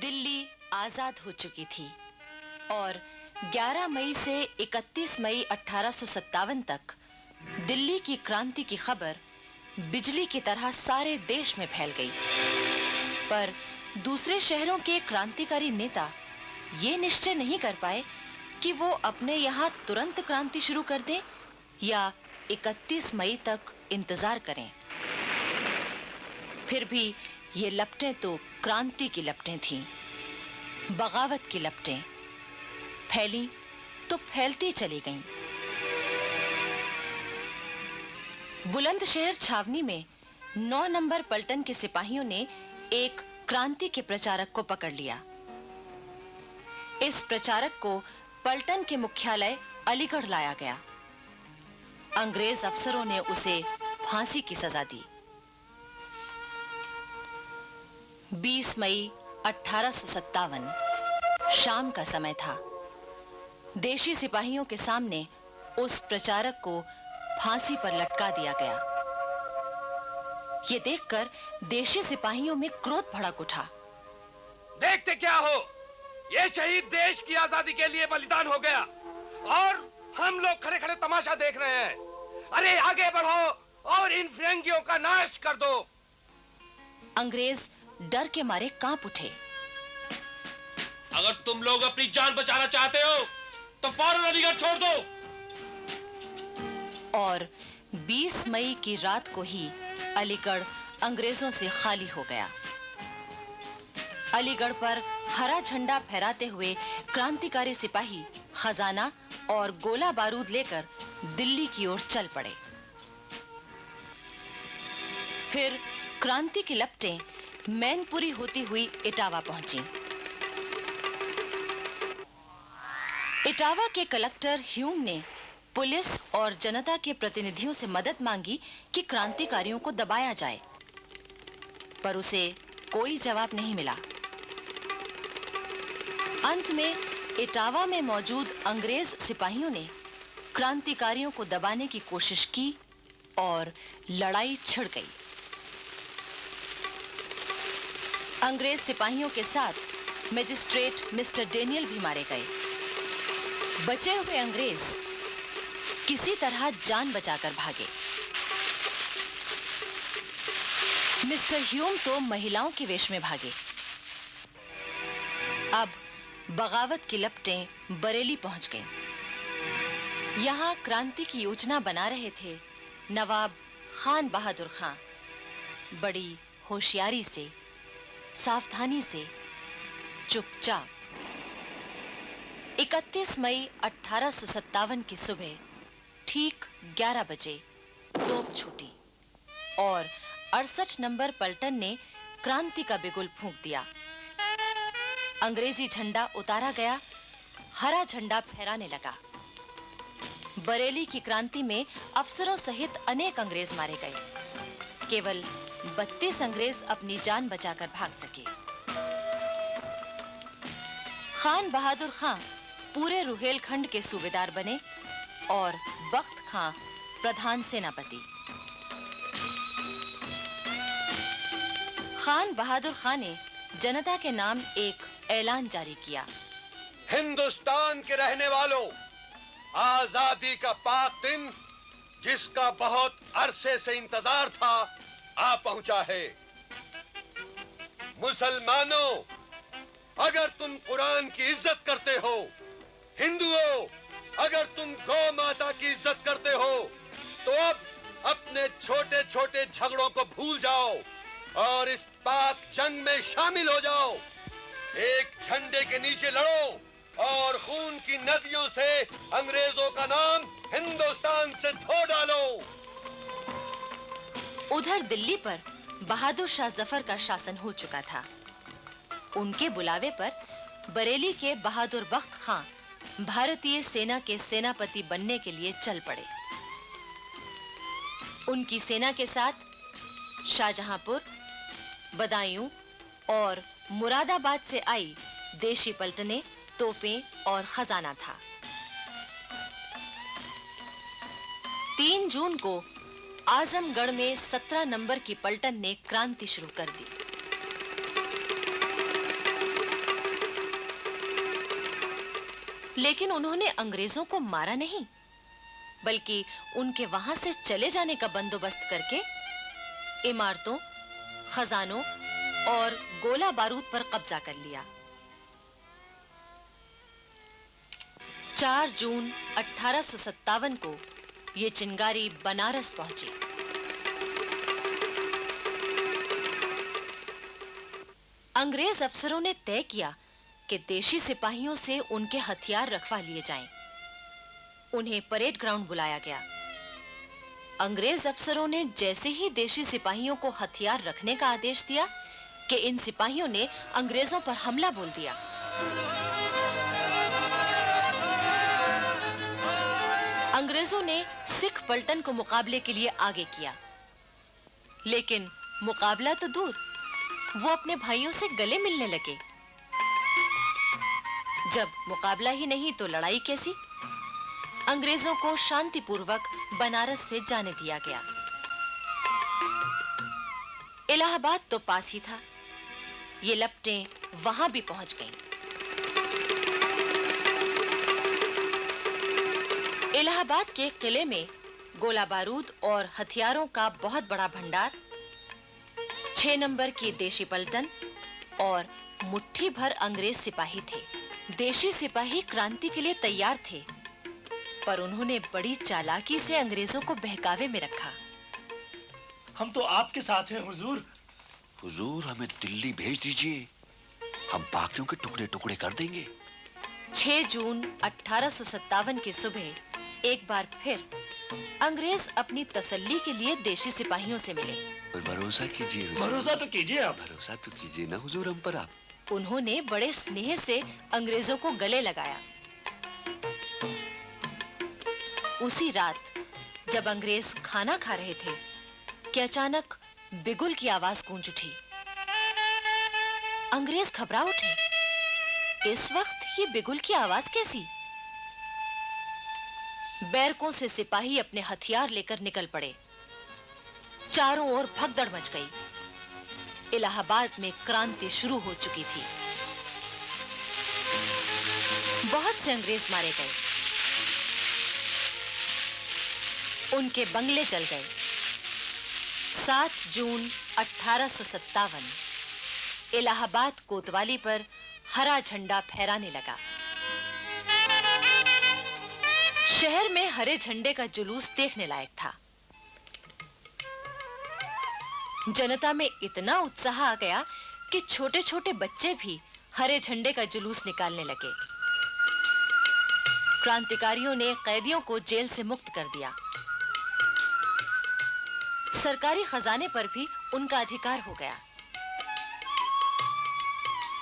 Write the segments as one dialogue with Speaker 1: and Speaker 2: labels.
Speaker 1: दिल्ली आजाद हो चुकी थी और 11 मई से 31 मई 1857 तक दिल्ली की क्रांति की खबर बिजली की तरह सारे देश में फैल गई। पर दूसरे शहरों के क्रांतिकारी नेता ये निश्चय नहीं कर पाए कि वो अपने यहाँ तुरंत क्रांति शुरू कर दें या 31 मई तक इंतजार करें। फिर भी ये लपटें तो क्रांति की लपटें थीं, बगावत की लपटें फैली तो फैलती चली गईं। बुलंदशहर छावनी में 9 नंबर पलटन के सिपाहियों ने एक क्रांति के प्रचारक को पकड़ लिया। इस प्रचारक को पलटन के मुख्यालय अलीगढ़ लाया गया। अंग्रेज अफसरों ने उसे फांसी की सजा दी। 20 मई 1857 शाम का समय था। देशी सिपाहियों के सामने उस प्रचारक को फांसी पर लटका दिया गया। ये देखकर देशी सिपाहियों में क्रोध भड़क उठा।
Speaker 2: देखते क्या हो, ये शहीद देश की आजादी के लिए बलिदान हो गया और हम लोग खड़े खड़े तमाशा देख रहे हैं। अरे आगे बढ़ो और इन फिरंगियों का नाश कर दो।
Speaker 1: अंग्रेज डर के मारे कांप उठे।
Speaker 2: अगर तुम लोग अपनी जान बचाना चाहते हो तो फौरन अलीगढ़ छोड़ दो।
Speaker 1: और 20 मई की रात को ही अलीगढ़ अंग्रेजों से खाली हो गया। अलीगढ़ पर हरा झंडा फहराते हुए क्रांतिकारी सिपाही खजाना और गोला बारूद लेकर दिल्ली की ओर चल पड़े। फिर क्रांति की लपटें मैनपुरी होती हुई इटावा पहुंची। इटावा के कलेक्टर ह्यूम ने पुलिस और जनता के प्रतिनिधियों से मदद मांगी कि क्रांतिकारियों को दबाया जाए, पर उसे कोई जवाब नहीं मिला। अंत में इटावा में मौजूद अंग्रेज सिपाहियों ने क्रांतिकारियों को दबाने की कोशिश की और लड़ाई छिड़ गई। अंग्रेज सिपाहियों के साथ मजिस्ट्रेट मिस्टर डेनियल भी मारे गए। बचे हुए अंग्रेज किसी तरह जान बचाकर भागे। मिस्टर ह्यूम तो महिलाओं के वेश में भागे। अब बगावत की लपटें बरेली पहुंच गईं। यहां क्रांति की योजना बना रहे थे नवाब खान बहादुर खां। बड़ी होशियारी से, सावधानी से, चुपचाप 31 मई 1857 की सुबह ठीक 11 बजे तोप छूटी और 68 नंबर पलटन ने क्रांति का बिगुल फूंक दिया। अंग्रेजी झंडा उतारा गया, हरा झंडा फहराने लगा। बरेली की क्रांति में अफसरों सहित अनेक अंग्रेज मारे गए। केवल 32 अंग्रेज अपनी जान बचाकर भाग सके। खान बहादुर खां पूरे रुहेलखंड के सूबेदार बने और बख्त खां प्रधान सेनापति। खान बहादुर खां ने जनता के नाम एक ऐलान जारी किया।
Speaker 2: हिंदुस्तान के रहने वालों, आजादी का पाक दिन जिसका बहुत अरसे से इंतजार था आ पहुंचा है। मुसलमानों, अगर तुम कुरान की इज्जत करते हो, हिंदुओं अगर तुम गौ माता की इज्जत करते हो, तो अब अपने छोटे छोटे झगड़ों को भूल जाओ और इस पाक जंग में शामिल हो जाओ। एक झंडे के नीचे लड़ो और खून की नदियों से अंग्रेजों का नाम हिंदुस्तान से धो डालो।
Speaker 1: उधर दिल्ली पर बहादुर शाह जफर का शासन हो चुका था। उनके बुलावे पर बरेली के बहादुर बख्त खां भारतीय सेना के सेनापति बनने के लिए चल पड़े। उनकी सेना के साथ शाहजहांपुर, बदायूं और मुरादाबाद से आई देशी पलटनें, तोपें और खजाना था। 3 जून को आजमगढ़ में 17 नंबर की पलटन ने क्रांति शुरू कर दी। लेकिन उन्होंने अंग्रेजों को मारा नहीं, बल्कि उनके वहां से चले जाने का बंदोबस्त करके इमारतों, खजानों और गोला बारूद पर कब्जा कर लिया। 4 जून 1857 को ये चिंगारी बनारस पहुंची। अंग्रेज अफसरों ने तय किया कि देशी सिपाहियों से उनके हथियार रखवा लिए जाएं। उन्हें परेड ग्राउंड बुलाया गया। अंग्रेज अफसरों ने जैसे ही देशी सिपाहियों को हथियार रखने का आदेश दिया कि इन सिपाहियों ने अंग्रेजों पर हमला बोल दिया। अंग्रेजों ने सिख पलटन को मुकाबले के लिए आगे किया, लेकिन मुकाबला तो दूर, वो अपने भाइयों से गले मिलने लगे। जब मुकाबला ही नहीं तो लड़ाई कैसी? अंग्रेजों को शांतिपूर्वक बनारस से जाने दिया गया। इलाहाबाद तो पास ही था। ये लपटें वहां भी पहुंच गईं। इलाहाबाद के किले में गोला बारूद और हथियारों का बहुत बड़ा भंडार, 6 नंबर की देशी पलटन और मुट्ठी भर अंग्रेज सिपाही थे। देशी सिपाही क्रांति के लिए तैयार थे, पर उन्होंने बड़ी चालाकी से अंग्रेजों को बहकावे में रखा।
Speaker 3: हम तो आपके साथ हैं हुजूर।
Speaker 4: हुजूर, हमें दिल्ली भेज दीजिए, हम बाकियों के टुकड़े टुकड़े कर देंगे।
Speaker 1: 6 जून 1857 की सुबह एक बार फिर अंग्रेज अपनी तसल्ली के लिए देशी सिपाहियों से मिले।
Speaker 4: पर भरोसा कीजिए हुजूर।
Speaker 3: भरोसा तो कीजिए आप।
Speaker 4: भरोसा तो कीजिए ना हुजूर हम पर आप।
Speaker 1: उन्होंने बड़े स्नेह से अंग्रेजों को गले लगाया। उसी रात जब अंग्रेज खाना खा रहे थे कि अचानक बिगुल की आवाज गूंज उठी। अंग्रेज घबरा उठे। इस वक्त ये बिगुल की आवाज कैसी? बैरकों से सिपाही अपने हथियार लेकर निकल पड़े। चारों ओर भगदड़ मच गई। इलाहाबाद में क्रांति शुरू हो चुकी थी। बहुत से अंग्रेज मारे गए, उनके बंगले जल गए। 7 जून 1857 इलाहाबाद कोतवाली पर हरा झंडा फहराने लगा। शहर में हरे झंडे का जुलूस देखने लायक था। जनता में इतना उत्साह आ गया कि छोटे-छोटे बच्चे भी हरे झंडे का जुलूस निकालने लगे। क्रांतिकारियों ने कैदियों को जेल से मुक्त कर दिया। सरकारी खजाने पर भी उनका अधिकार हो गया।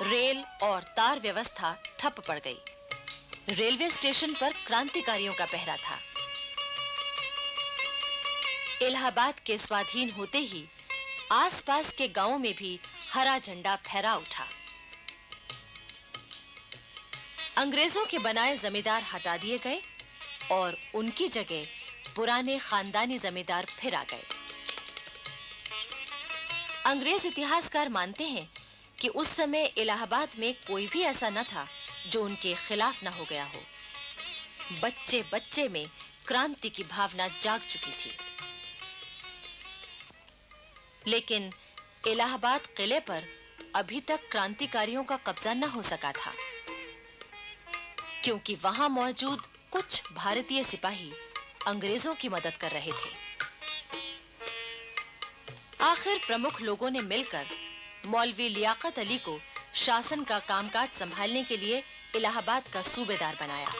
Speaker 1: रेल और तार व्यवस्था ठप पड़ गई। रेलवे स्टेशन पर क्रांतिकारियों का पहरा था। इलाहाबाद के स्वाधीन होते ही आसपास के गांवों में भी हरा झंडा फहरा उठा। अंग्रेजों के बनाए जमींदार हटा दिए गए और उनकी जगह पुराने खानदानी जमींदार फिर आ गए। अंग्रेज इतिहासकार मानते हैं कि उस समय इलाहाबाद में कोई भी ऐसा न था जो उनके खिलाफ न हो गया हो। बच्चे-बच्चे में क्रांति की भावना जाग चुकी थी। लेकिन इलाहाबाद किले पर अभी तक क्रांतिकारियों का कब्जा न हो सका था, क्योंकि वहां मौजूद कुछ भारतीय सिपाही अंग्रेजों की मदद कर रहे थे। आखिर प्रमुख लोगों ने मिलकर मौलवी लियाकत अली को शासन का कामकाज संभालने के लिए इलाहाबाद का सूबेदार बनाया।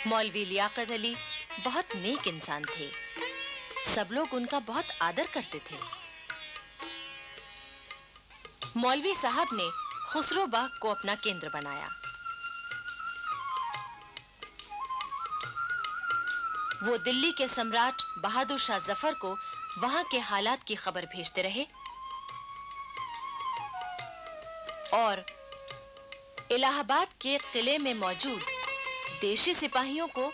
Speaker 1: मौलवी लियाकत अली बहुत नेक इंसान थे। सब लोग उनका बहुत आदर करते थे। मौलवी साहब ने खुसरो बाग को अपना केंद्र बनाया। वो दिल्ली के सम्राट बहादुर शाह जफर को वहां के हालात की खबर भेजते रहे और इलाहाबाद के किले में मौजूद देशी सिपाहियों को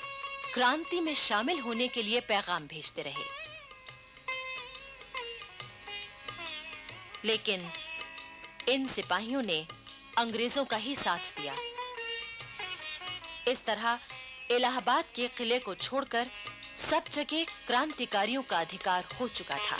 Speaker 1: क्रांति में शामिल होने के लिए पैगाम भेजते रहे। लेकिन इन सिपाहियों ने अंग्रेजों का ही साथ दिया। इस तरह इलाहाबाद के किले को छोड़कर सब जगह क्रांतिकारियों का अधिकार हो चुका था।